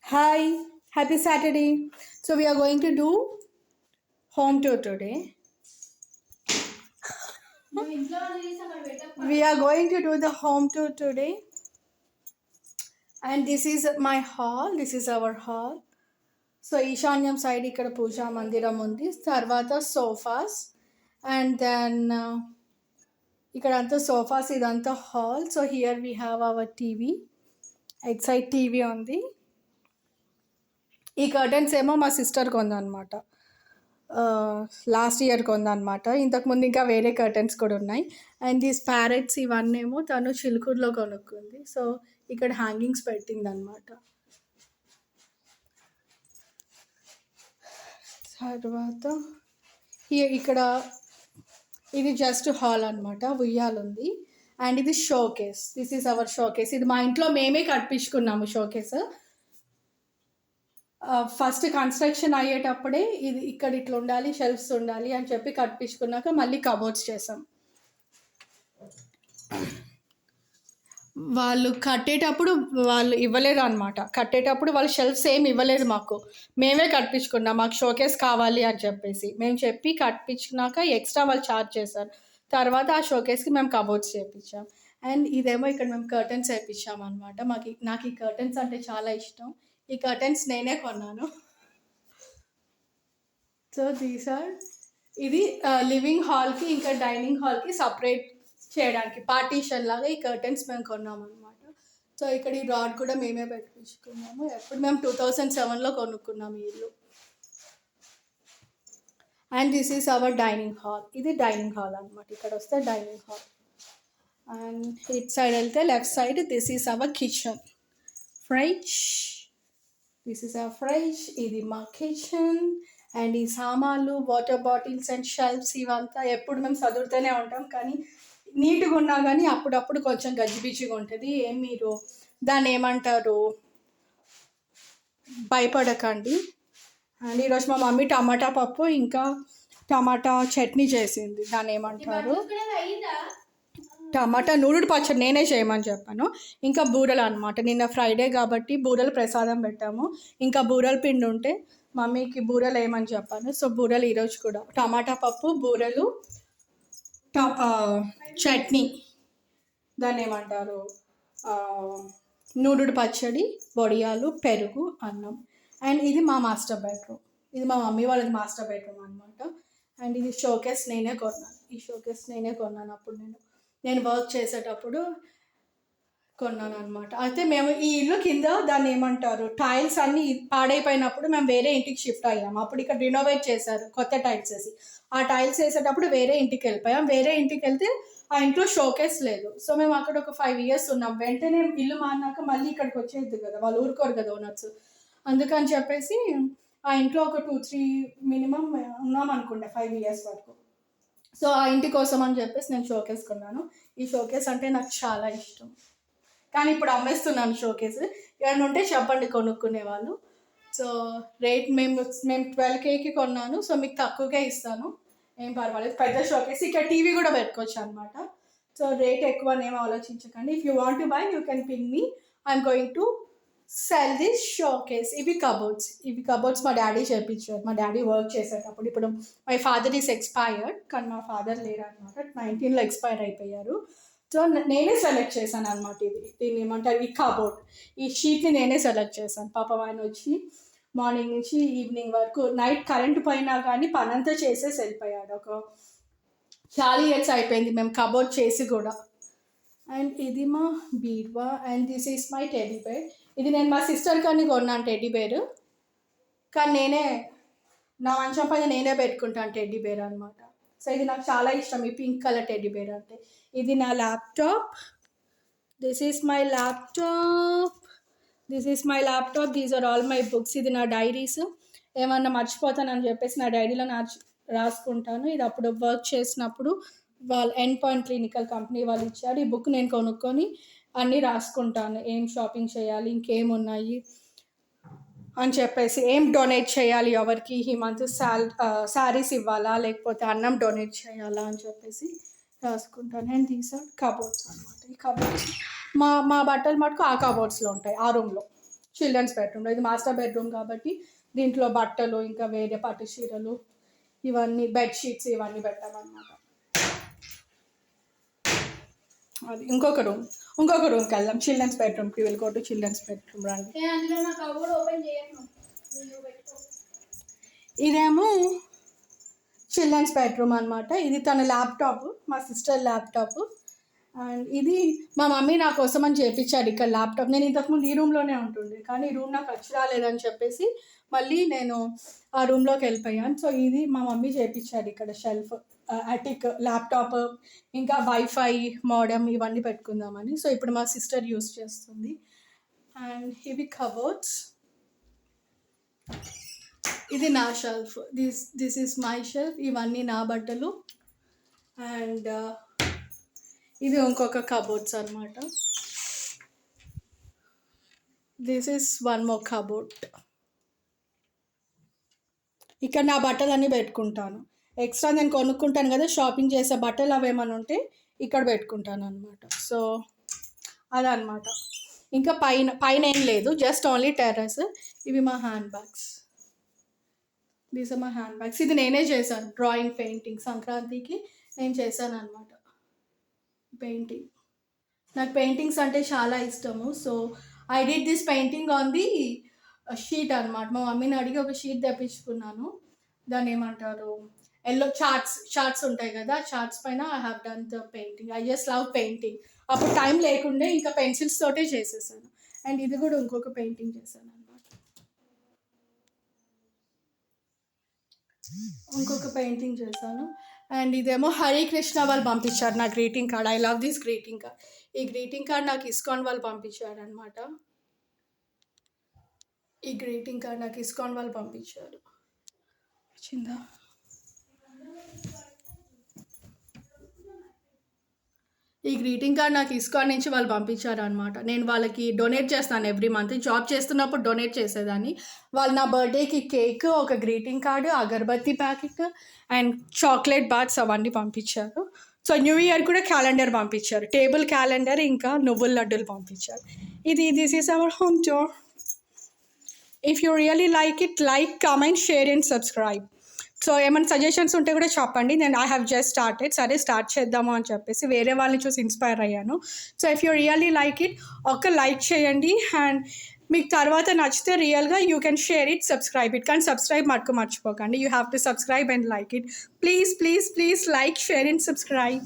Hi, happy Saturday. So we are going to do home tour today. We are going to do the home tour today. And this is my hall. This is our hall. So ఈశాన్యం side ఇక్కడ పూజా మందిరం ఉంది, తర్వాత sofas, and then ఇక్కడ అంతా sofas, ఇదంతా hall. So here we have our TV, at side TV ఉంది. ఈ కర్టన్స్ ఏమో మా సిస్టర్ కొందనమాట, లాస్ట్ ఇయర్ కొందనమాట. ఇంతకుముందు ఇంకా వేరే కర్టన్స్ కూడా ఉన్నాయి. అండ్ దీస్ ప్యారెట్స్ ఇవన్నీ ఏమో తను చిలుకూరులో కొనుక్కుంది. సో ఇక్కడ హ్యాంగింగ్స్ పెట్టింది అనమాట. తర్వాత ఇక్కడ ఇది జస్ట్ హాల్ అనమాట, ఉయ్యాలుంది. అండ్ ఇది showcase, this is our showcase. ఇది మా ఇంట్లో మేమే కట్టించుకున్నాము షోకేస్. ఫస్ట్ కన్స్ట్రక్షన్ అయ్యేటప్పుడే ఇది ఇక్కడ ఇట్లా ఉండాలి, షెల్ఫ్స్ ఉండాలి అని చెప్పి కట్టించుకున్నాక మళ్ళీ కబోర్డ్స్ చేసాం. వాళ్ళు కట్టేటప్పుడు వాళ్ళు ఇవ్వలేదు అనమాట. కట్టేటప్పుడు వాళ్ళు షెల్ఫ్స్ ఏమి ఇవ్వలేదు మాకు, మేమే కట్టించుకున్నాం. మాకు షోకేస్ కావాలి అని చెప్పేసి మేము చెప్పి కట్టించుకున్నాక ఎక్స్ట్రా వాళ్ళు ఛార్జ్ చేశారు. తర్వాత ఆ షోకేస్కి మేము కబోర్డ్స్ చేయించాం. అండ్ ఇదేమో ఇక్కడ మేము కర్టన్స్ వేయించాం అనమాట. నాకు ఈ కర్టన్స్ అంటే చాలా ఇష్టం. ఈ కర్టన్స్ నేనే కొన్నాను. సో దీస్ ఆర్, ఇది లివింగ్ హాల్కి ఇంకా డైనింగ్ హాల్కి సపరేట్ చేయడానికి పార్టీషన్ లాగా ఈ కర్టన్స్ మేము కొన్నాము అనమాట. సో ఇక్కడ ఈ రాడ్ కూడా మేమే పెట్టించుకున్నాము. ఎప్పుడు మేము 2007లో కొనుక్కున్నాము ఈ ఇల్లు. And this is our dining hall. ఇది డైనింగ్ హాల్ అనమాట. ఇక్కడ వస్తే dining hall. And it side వెళ్తే left side this is our kitchen. Fridge, this is our fridge. ఇది మా కిచెన్. అండ్ ఈ సామాన్లు, వాటర్ బాటిల్స్ అండ్ షెల్ఫ్స్ ఇవంతా ఎప్పుడు మేము చదువుతూనే ఉంటాం, కానీ నీట్గా ఉన్నా కానీ అప్పుడప్పుడు కొంచెం గజిబిజిగా ఉంటుంది. మీరు దాన్ని ఏమంటారు, భయపడకండి. అండ్ ఈరోజు మా మమ్మీ టమాటా పప్పు ఇంకా టమాటా చట్నీ చేసింది. దాన్ని ఏమంటారు, టమాటా నూరుడు పచ్చడి నేనే చేయమని చెప్పాను. ఇంకా బూరెలు అనమాట. నిన్న ఫ్రైడే కాబట్టి బూరెలు ప్రసాదం పెట్టాము. ఇంకా బూరెల పిండి ఉంటే మమ్మీకి బూరెలు వేయమని చెప్పాను. సో బూరెలు ఈరోజు కూడా టమాటా పప్పు, బూరెలు, చట్నీ, దాన్ని ఏమంటారు, నూరుడు పచ్చడి, వడియాలు, పెరుగు, అన్నం. అండ్ ఇది మా మాస్టర్ బెడ్రూమ్. ఇది మా మమ్మీ వాళ్ళది మాస్టర్ బెడ్రూమ్ అనమాట. అండ్ ఇది షోకేస్ నేనే కొన్నాను. ఈ షోకేస్ నేనే కొన్నాను అప్పుడు నేను వర్క్ చేసేటప్పుడు కొన్నాను అనమాట. అయితే మేము ఈ ఇల్లు కింద దాన్ని ఏమంటారు, టైల్స్ అన్నీ పాడైపోయినప్పుడు మేము వేరే ఇంటికి షిఫ్ట్ అయ్యాము. అప్పుడు ఇక్కడ రినోవేట్ చేశారు కొత్త టైల్స్ వేసి. ఆ టైల్స్ వేసేటప్పుడు వేరే ఇంటికి వెళ్ళిపోయాం. వేరే ఇంటికి వెళ్తే ఆ ఇంట్లో షోకేస్ లేదు. సో మేము అక్కడ ఒక 5 years ఉన్నాం. వెంటనే ఇల్లు మారినాక మళ్ళీ ఇక్కడికి వచ్చేది కదా, వాళ్ళు ఊరుకోరు కదా ఓనర్స్. అందుకని చెప్పేసి ఆ ఇంట్లో ఒక 2-3 మినిమం ఉన్నాం అనుకుంటా, 5 years వరకు. సో ఆ ఇంటి కోసం అని చెప్పేసి నేను షోకేస్ కొన్నాను. ఈ షోకేస్ అంటే నాకు చాలా ఇష్టం, కానీ ఇప్పుడు అమ్మేస్తున్నాను షోకేస్. ఎవరైనా ఉంటే చెప్పండి కొనుక్కునే వాళ్ళు. సో రేట్ మేము 12Kకి కొన్నాను. సో మీకు తక్కువకే ఇస్తాను, ఏం పర్వాలేదు. పెద్ద షోకేస్, ఇక్కడ టీవీ కూడా పెట్టుకోవచ్చు అనమాట. సో రేట్ ఎక్కువ అని ఏమో ఆలోచించకండి. If you want to buy you can ping me, I'm going to cell this showcase. ఇవి కబోర్డ్స్ మా డాడీ చేయించారు. మా డాడీ వర్క్ చేసేటప్పుడు. ఇప్పుడు మై ఫాదర్ ఈస్ ఎక్స్పైర్డ్, కానీ మా ఫాదర్ లేరు అనమాట. 19లో ఎక్స్పైర్ అయిపోయారు. సో నేనే సెలెక్ట్ చేశాను అనమాట. దీన్ని ఏమంటారు, ఈ కబోర్డ్, ఈ షీట్ని నేనే సెలెక్ట్ చేశాను. పాపం ఆయన వచ్చి మార్నింగ్ నుంచి ఈవినింగ్ వరకు, నైట్ కరెంట్ పోయినా కానీ పనంతా చేసేసి వెళ్ళిపోయాడు. చాలా ఇయర్స్ అయిపోయింది మేము కబోర్డ్ చేసి కూడా. అండ్ ఇది మా బీర్వా. And this is my teddy bear. ఇది నేను మా సిస్టర్ కానీ కొన్నాను టెడ్డీ బేర్, కానీ నేనే నా మంచం పైన నేనే పెట్టుకుంటాను టెడ్డీ బేర్ అనమాట. సో ఇది నాకు చాలా ఇష్టం, ఈ పింక్ కలర్ టెడ్డీ బేర్ అంటే. ఇది నా laptop. This is my laptop. These are all my books. ఇది నా డైరీస్. ఏమన్నా మర్చిపోతానని చెప్పేసి నా డైరీలో రాసుకుంటాను. ఇది అప్పుడు వర్క్ చేసినప్పుడు వాళ్ళు ఎండ్ పాయింట్ క్లినికల్ కంపెనీ వాళ్ళు ఇచ్చారు. ఈ బుక్ నేను కొనుక్కొని అన్నీ రాసుకుంటాను. ఏం షాపింగ్ చేయాలి, ఇంకేమున్నాయి అని చెప్పేసి, ఏం డొనేట్ చేయాలి ఎవరికి, ఈ మంత్ శారీస్ ఇవ్వాలా లేకపోతే అన్నం డొనేట్ చేయాలా అని చెప్పేసి రాసుకుంటాను. అండ్ దీస్ ఆర్ కబోర్డ్స్ అనమాట. ఈ కబోర్డ్స్ మా బట్టలు మటుకు ఆ కబోర్డ్స్లో ఉంటాయి, ఆ రూమ్లో. చిల్డ్రన్స్ బెడ్రూమ్లో. ఇది మాస్టర్ బెడ్రూమ్ కాబట్టి దీంట్లో బట్టలు ఇంకా వేరే పట్టు చీరలు ఇవన్నీ బెడ్షీట్స్ ఇవన్నీ పెట్టామన్నమాట. అది ఇంకొక రూమ్కి వెళ్దాం. చిల్డ్రన్స్ బెడ్రూమ్కి will go to children's bedroom రండి. ఇదేమో చిల్డ్రన్స్ బెడ్రూమ్ అనమాట. ఇది తన ల్యాప్టాప్, మా సిస్టర్ ల్యాప్టాప్. అండ్ ఇది మా మమ్మీ నా కోసం అని చేయించాడు ఇక్కడ ల్యాప్టాప్. నేను ఇంతకుముందు ఈ రూమ్లోనే ఉంటుండే, కానీ ఈ రూమ్ నాకు వచ్చి రాలేదని చెప్పేసి మళ్ళీ నేను ఆ రూమ్లోకి వెళ్ళిపోయాను. సో ఇది మా మమ్మీ చేయించాడు ఇక్కడ షెల్ఫ్, అటిక్, ల్యాప్టాప్, ఇంకా వైఫై, మోడెమ్ ఇవన్నీ పెట్టుకుందామని. సో ఇప్పుడు మా సిస్టర్ యూస్ చేస్తుంది. అండ్ ఇవి కబోర్డ్స్. ఇది నా shelf, this is my shelf. ఇవన్నీ నా బట్టలు. అండ్ ఇది ఇంకొక కబోర్డ్స్ అనమాట. This is one more cupboard. ఇక్కడ నా బట్టలన్నీ పెట్టుకుంటాను. ఎక్స్ట్రా నేను కొనుక్కుంటాను కదా షాపింగ్ చేసే బట్టలు అవేమన్నా ఉంటే ఇక్కడ పెట్టుకుంటాను అనమాట. సో అదనమాట. ఇంకా పైన ఏం లేదు, జస్ట్ ఓన్లీ టెర్రస్. ఇవి మా hand bags. These are my hand bags. ఇది నేనే చేశాను, డ్రాయింగ్, పెయింటింగ్. సంక్రాంతికి నేను చేశాను అనమాట పెయింటింగ్. నాకు పెయింటింగ్స్ అంటే చాలా ఇష్టము. So I did this painting on the sheet అనమాట. మా మమ్మీని అడిగి ఒక షీట్ తెప్పించుకున్నాను. దాన్ని ఏమంటారు, ఎల్లో చార్ట్స్ ఉంటాయి కదా, చార్ట్స్ పైన I have done the painting. I just love painting. అప్పుడు టైం లేకుండే ఇంకా పెన్సిల్స్ తోటే చేసేసాను. అండ్ ఇది కూడా ఇంకొక పెయింటింగ్ చేశాను అనమాట. ఇంకొక పెయింటింగ్ చేశాను. అండ్ ఇదేమో హరికృష్ణ వాళ్ళు పంపించారు నా greeting card. I love this greeting card. ఈ గ్రీటింగ్ కార్డ్ నాకు ఇస్కాన్ వాళ్ళు పంపించారు అనమాట. ఈ గ్రీటింగ్ కార్డ్ నాకు ఇస్కాన్ వాళ్ళు పంపించారు. వచ్చిందా? ఈ గ్రీటింగ్ కార్డ్ నాకు ఇస్కాన్ నుంచి వాళ్ళు పంపించారు అనమాట. నేను వాళ్ళకి డొనేట్ చేస్తాను ఎవ్రీ మంత్. జాబ్ చేస్తున్నప్పుడు డొనేట్ చేసేదాన్ని. వాళ్ళు నా బర్త్డేకి కేక్, ఒక గ్రీటింగ్ కార్డు, అగరబత్తి ప్యాకెట్ అండ్ చాక్లెట్ బాత్స్ అవన్నీ పంపించారు. సో న్యూ ఇయర్ కూడా క్యాలెండర్ పంపించారు, టేబుల్ క్యాలెండర్, ఇంకా నువ్వుల లడ్డూలు పంపించారు. This is our home tour. If you really like it, like, comment, share and subscribe. So ఏమైనా సజెషన్స్ ఉంటే కూడా చెప్పండి. నేను ఐ హ్యావ్ జస్ట్ స్టార్టెడ్, సరే స్టార్ట్ చేద్దాము అని చెప్పేసి వేరే వాళ్ళని చూసి ఇన్స్పైర్ అయ్యాను. So if you really like it, ఒక లైక్ చేయండి. అండ్ మీకు తర్వాత నచ్చితే రియల్గా you can share it, subscribe it. కానీ సబ్స్క్రైబ్ మర్చిపోకండి. You have to subscribe and like it. Please please please like, share and subscribe.